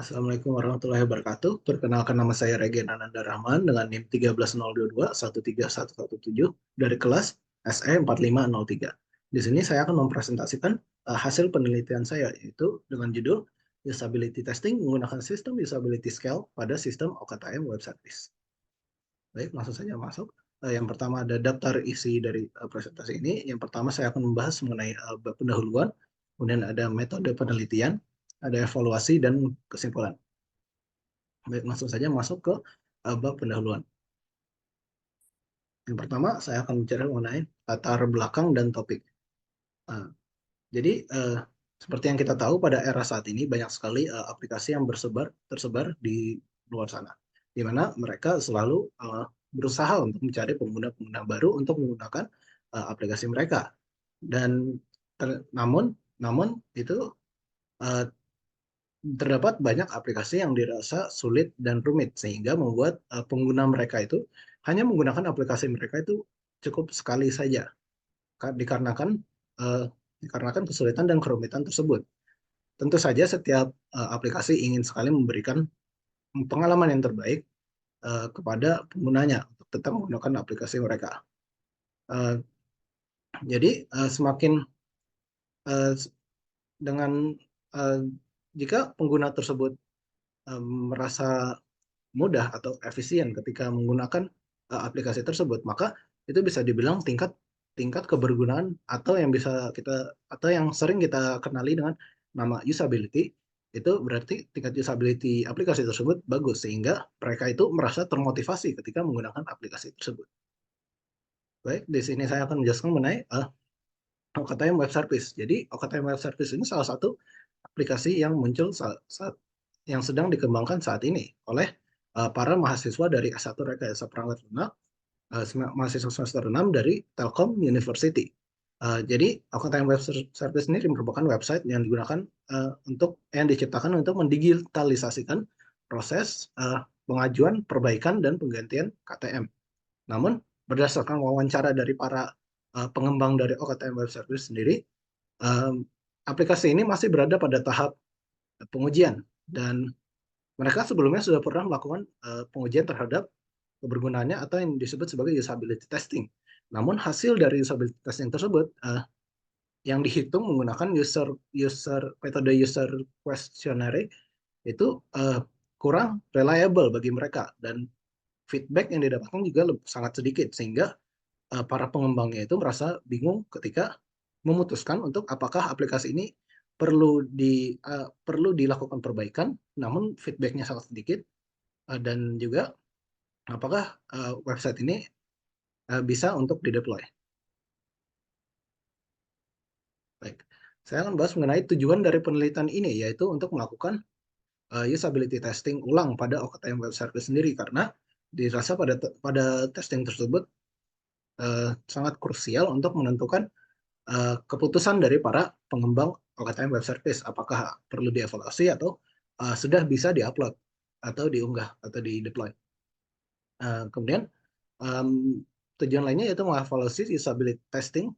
Assalamualaikum warahmatullahi wabarakatuh. Perkenalkan nama saya Regen Ananda Rahman dengan NIM 13022 13117 dari kelas SE 4503. Di sini saya akan mempresentasikan hasil penelitian saya yaitu dengan judul Usability Testing menggunakan sistem Usability Scale pada sistem OKTM Web Service. Baik, langsung saja masuk. Yang pertama ada daftar isi dari presentasi ini. Yang pertama saya akan membahas mengenai pendahuluan, kemudian ada metode penelitian, ada evaluasi dan kesimpulan. Baik, langsung saja masuk ke bab pendahuluan. Yang pertama, saya akan bicara mengenai latar belakang dan topik. Jadi, seperti yang kita tahu, pada era saat ini banyak sekali aplikasi yang tersebar di luar sana, di mana mereka selalu berusaha untuk mencari pengguna-pengguna baru untuk menggunakan aplikasi mereka. Dan namun itu terdapat banyak aplikasi yang dirasa sulit dan rumit sehingga membuat pengguna mereka itu hanya menggunakan aplikasi mereka itu cukup sekali saja dikarenakan kesulitan dan kerumitan tersebut. Tentu saja setiap aplikasi ingin sekali memberikan pengalaman yang terbaik kepada penggunanya untuk tetap menggunakan aplikasi mereka. Jadi semakin dengan jika pengguna tersebut merasa mudah atau efisien ketika menggunakan aplikasi tersebut, maka itu bisa dibilang tingkat kebergunaan atau yang sering kita kenali dengan nama usability, itu berarti tingkat usability aplikasi tersebut bagus sehingga mereka itu merasa termotivasi ketika menggunakan aplikasi tersebut. Baik, di sini saya akan menjelaskan mengenai OKTM Web Service. Jadi OKTM Web Service ini salah satu aplikasi yang muncul yang sedang dikembangkan saat ini oleh para mahasiswa dari S1 Rekayasa Perangkat Lunak, mahasiswa semester 6 dari Telkom University. Jadi OKTM Web Service ini merupakan website yang digunakan yang diciptakan untuk mendigitalisasikan proses pengajuan, perbaikan, dan penggantian KTM. Namun berdasarkan wawancara dari para pengembang dari OKTM Web Service sendiri, aplikasi ini masih berada pada tahap pengujian dan mereka sebelumnya sudah pernah melakukan pengujian terhadap kebergunaannya atau yang disebut sebagai usability testing. Namun hasil dari usability testing tersebut yang dihitung menggunakan metode user questionnaire itu kurang reliable bagi mereka dan feedback yang didapatkan juga sangat sedikit sehingga para pengembangnya itu merasa bingung ketika memutuskan untuk apakah aplikasi ini perlu dilakukan perbaikan, namun feedbacknya sangat sedikit, dan juga apakah website ini bisa untuk dideploy. Baik, saya akan bahas mengenai tujuan dari penelitian ini, yaitu untuk melakukan usability testing ulang pada OKTM Web Service sendiri, karena dirasa pada testing tersebut sangat krusial untuk menentukan keputusan dari para pengembang OKTM Web Service, apakah perlu dievaluasi atau sudah bisa diupload atau diunggah atau di-deploy. Kemudian tujuan lainnya yaitu mengevaluasi usability testing,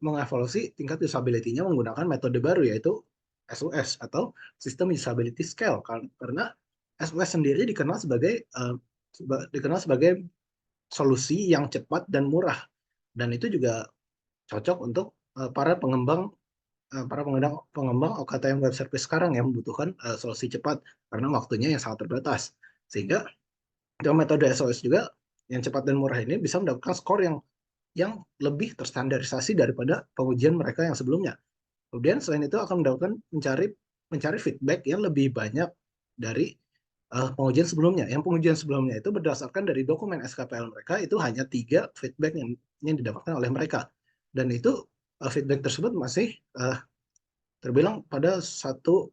mengevaluasi tingkat usability-nya menggunakan metode baru yaitu SUS atau System Usability Scale, karena SUS sendiri dikenal sebagai solusi yang cepat dan murah, dan itu juga cocok untuk para pengembang OKTM Web Service sekarang yang membutuhkan solusi cepat karena waktunya yang sangat terbatas. Sehingga dengan metode SOS juga yang cepat dan murah ini bisa mendapatkan skor yang lebih terstandarisasi daripada pengujian mereka yang sebelumnya. Kemudian selain itu akan mencari feedback yang lebih banyak dari pengujian sebelumnya. Yang pengujian sebelumnya itu berdasarkan dari dokumen SKPL mereka, itu hanya 3 feedback yang didapatkan oleh mereka. Dan itu feedback tersebut masih terbilang pada satu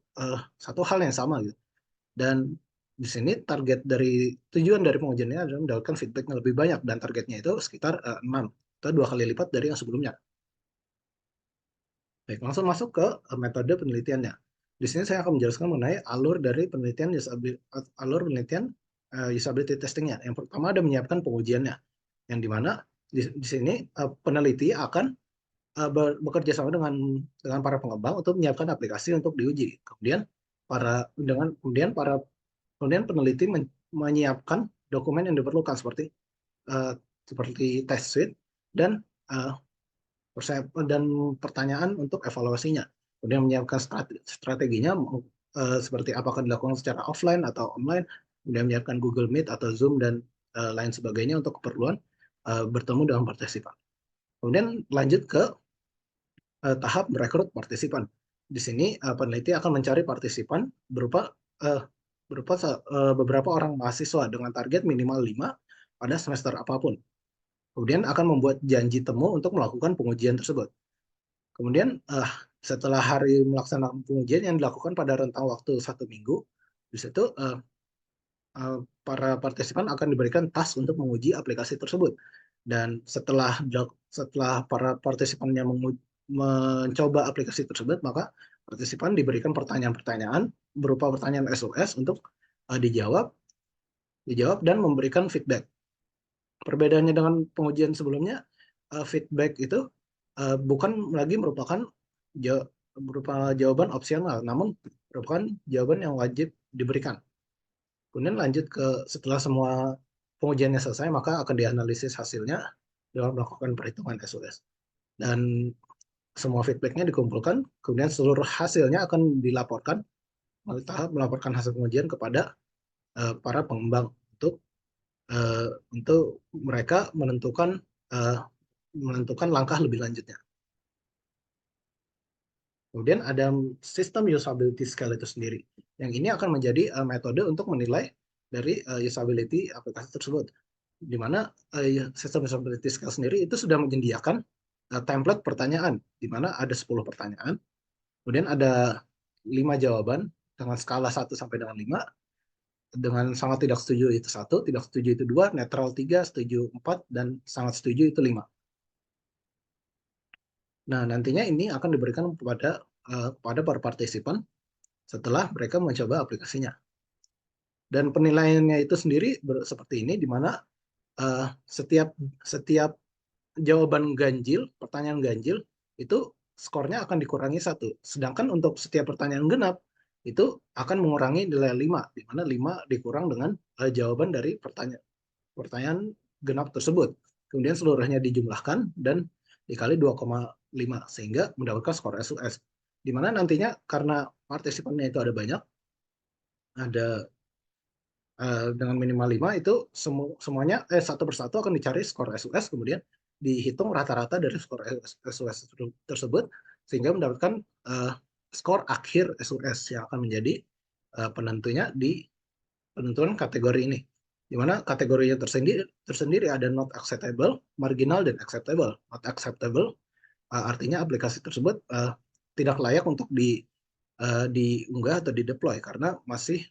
hal yang sama gitu. Dan di sini tujuan dari pengujiannya adalah mendapatkan feedback yang lebih banyak, dan targetnya itu sekitar 6 atau 2 kali lipat dari yang sebelumnya. Baik, langsung masuk ke metode penelitiannya. Di sini saya akan menjelaskan mengenai alur penelitian usability testingnya. Yang pertama ada menyiapkan pengujiannya, yang dimana di sini peneliti akan bekerja sama dengan para pengembang untuk menyiapkan aplikasi untuk diuji. Kemudian kemudian peneliti menyiapkan dokumen yang diperlukan uh, seperti test suite dan uh, dan pertanyaan untuk evaluasinya. Kemudian menyiapkan strateginya seperti apakah dilakukan secara offline atau online, kemudian menyiapkan Google Meet atau Zoom dan lain sebagainya untuk keperluan bertemu dengan partisipan. Kemudian lanjut ke tahap merekrut partisipan. Di sini peneliti akan mencari partisipan berupa uh, beberapa orang mahasiswa dengan target minimal 5 pada semester apapun. Kemudian akan membuat janji temu untuk melakukan pengujian tersebut. Kemudian setelah hari melaksanakan pengujian yang dilakukan pada rentang waktu 1 minggu, di situ para partisipan akan diberikan task untuk menguji aplikasi tersebut. Dan setelah para partisipannya mencoba aplikasi tersebut, maka partisipan diberikan pertanyaan-pertanyaan berupa pertanyaan SOS untuk dijawab dan memberikan feedback. Perbedaannya dengan pengujian sebelumnya, feedback itu bukan lagi berupa jawaban opsional, namun merupakan jawaban yang wajib diberikan. Kemudian lanjut ke setelah semua pengujiannya selesai, maka akan dianalisis hasilnya dengan melakukan perhitungan SOS. Dan semua feedbacknya dikumpulkan, kemudian seluruh hasilnya akan dilaporkan melalui tahap melaporkan hasil pengujian kepada para pengembang untuk mereka menentukan langkah lebih lanjutnya. Kemudian ada sistem usability scale itu sendiri. Yang ini akan menjadi metode untuk menilai dari usability aplikasi tersebut. Di mana sistem usability scale sendiri itu sudah menyediakan template pertanyaan, di mana ada 10 pertanyaan, kemudian ada 5 jawaban dengan skala 1 sampai dengan 5, dengan sangat tidak setuju itu 1, tidak setuju itu 2, netral 3, setuju 4, dan sangat setuju itu 5. Nah, nantinya ini akan diberikan kepada para partisipan setelah mereka mencoba aplikasinya. Dan penilaiannya itu sendiri seperti ini, di mana setiap jawaban ganjil, pertanyaan ganjil, itu skornya akan dikurangi 1. Sedangkan untuk setiap pertanyaan genap, itu akan mengurangi nilai 5, di mana 5 dikurang dengan jawaban dari pertanyaan genap tersebut. Kemudian seluruhnya dijumlahkan dan dikali 2,5 sehingga mendapatkan skor SUS. Di mana nantinya karena partisipannya itu ada banyak, ada dengan minimal 5 itu semuanya satu persatu akan dicari skor SUS, kemudian dihitung rata-rata dari skor SUS tersebut sehingga mendapatkan skor akhir SUS yang akan menjadi penentunya di penentuan kategori ini. Di mana kategorinya tersendiri ada not acceptable, marginal, dan acceptable. Not acceptable artinya aplikasi tersebut tidak layak untuk diunggah atau dideploy karena masih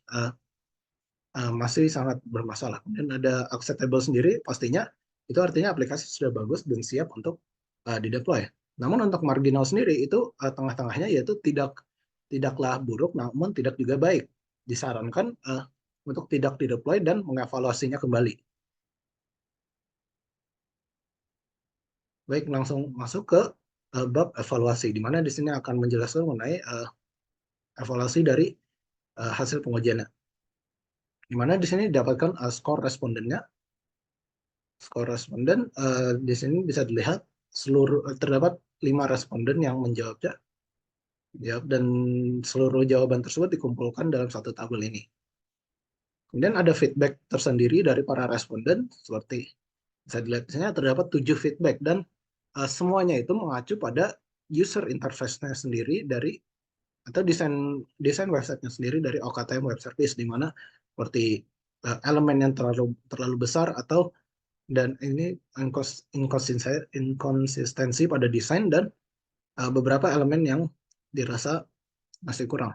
sangat bermasalah. Kemudian ada acceptable sendiri, pastinya itu artinya aplikasi sudah bagus dan siap untuk dideploy. Namun untuk marginal sendiri itu tengah-tengahnya yaitu tidaklah buruk, namun tidak juga baik. Disarankan untuk tidak dideploy dan mengevaluasinya kembali. Baik, langsung masuk ke bab evaluasi, di mana di sini akan menjelaskan mengenai evaluasi dari hasil pengujiannya. Di mana di sini didapatkan skor respondennya. Skor responden di sini bisa dilihat terdapat 5 responden yang menjawabnya, dan seluruh jawaban tersebut dikumpulkan dalam satu tabel ini. Kemudian ada feedback tersendiri dari para responden, seperti bisa dilihat di sini terdapat 7 feedback dan semuanya itu mengacu pada user interface-nya sendiri atau desain website-nya sendiri dari OKTM Web Service, di mana seperti elemen yang terlalu besar dan ini inkonsistensi pada desain dan beberapa elemen yang dirasa masih kurang.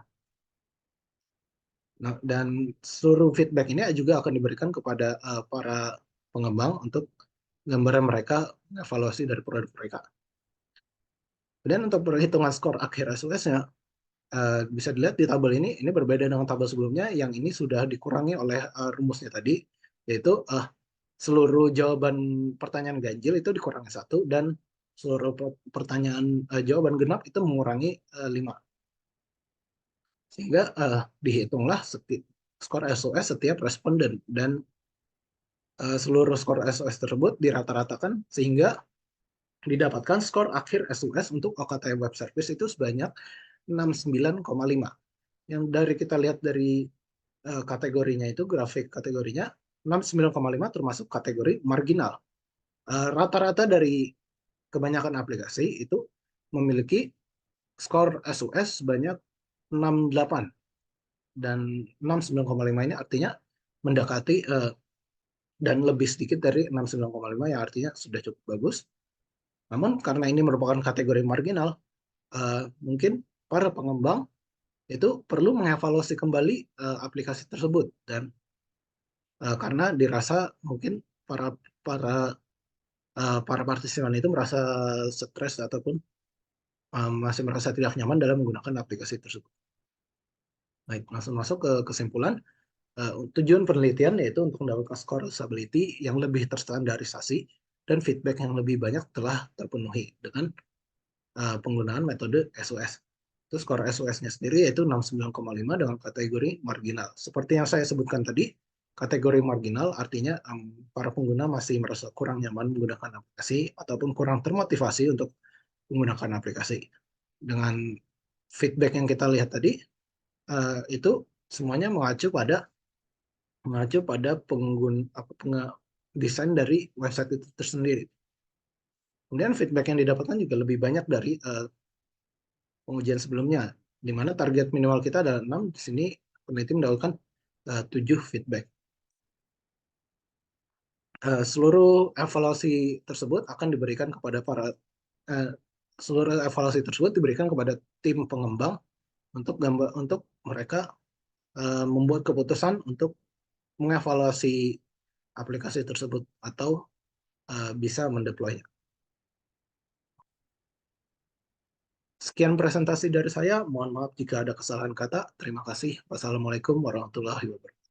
Nah, dan seluruh feedback ini juga akan diberikan kepada para pengembang untuk gambaran mereka evaluasi dari produk mereka. Kemudian untuk perhitungan skor akhir SUS-nya bisa dilihat di tabel ini berbeda dengan tabel sebelumnya yang ini sudah dikurangi oleh rumusnya tadi, yaitu seluruh jawaban pertanyaan ganjil itu dikurangi 1 dan seluruh pertanyaan jawaban genap itu mengurangi 5. Sehingga dihitunglah skor SOS setiap responden dan seluruh skor SOS tersebut dirata-ratakan sehingga didapatkan skor akhir SOS untuk OKTM Web Service itu sebanyak 69,5. Yang dari kita lihat dari kategorinya itu, grafik kategorinya 69,5 termasuk kategori marginal. Rata-rata dari kebanyakan aplikasi itu memiliki skor SOS sebanyak 68, dan 69,5 ini artinya mendekati dan lebih sedikit dari 69,5 yang artinya sudah cukup bagus. Namun karena ini merupakan kategori marginal, mungkin para pengembang itu perlu mengevaluasi kembali aplikasi tersebut, dan karena dirasa mungkin para para para partisipan itu merasa stres ataupun masih merasa tidak nyaman dalam menggunakan aplikasi tersebut. Baik, langsung masuk ke kesimpulan. Tujuan penelitian yaitu untuk mendapatkan skor usability yang lebih terstandarisasi dan feedback yang lebih banyak telah terpenuhi dengan penggunaan metode SOS. Itu skor SOS-nya sendiri yaitu 69,5 dengan kategori marginal. Seperti yang saya sebutkan tadi, kategori marginal artinya para pengguna masih merasa kurang nyaman menggunakan aplikasi ataupun kurang termotivasi untuk menggunakan aplikasi. Dengan feedback yang kita lihat tadi, itu semuanya mengacu pada desain dari website itu tersendiri. Kemudian feedback yang didapatkan juga lebih banyak dari pengujian sebelumnya, di mana target minimal kita adalah 6, di sini peneliti mendapatkan 7 feedback. Seluruh evaluasi tersebut akan diberikan kepada seluruh evaluasi tersebut diberikan kepada tim pengembang untuk mereka membuat keputusan untuk mengevaluasi aplikasi tersebut atau bisa mendeploynya. Sekian presentasi dari saya. Mohon maaf jika ada kesalahan kata. Terima kasih. Wassalamualaikum warahmatullahi wabarakatuh.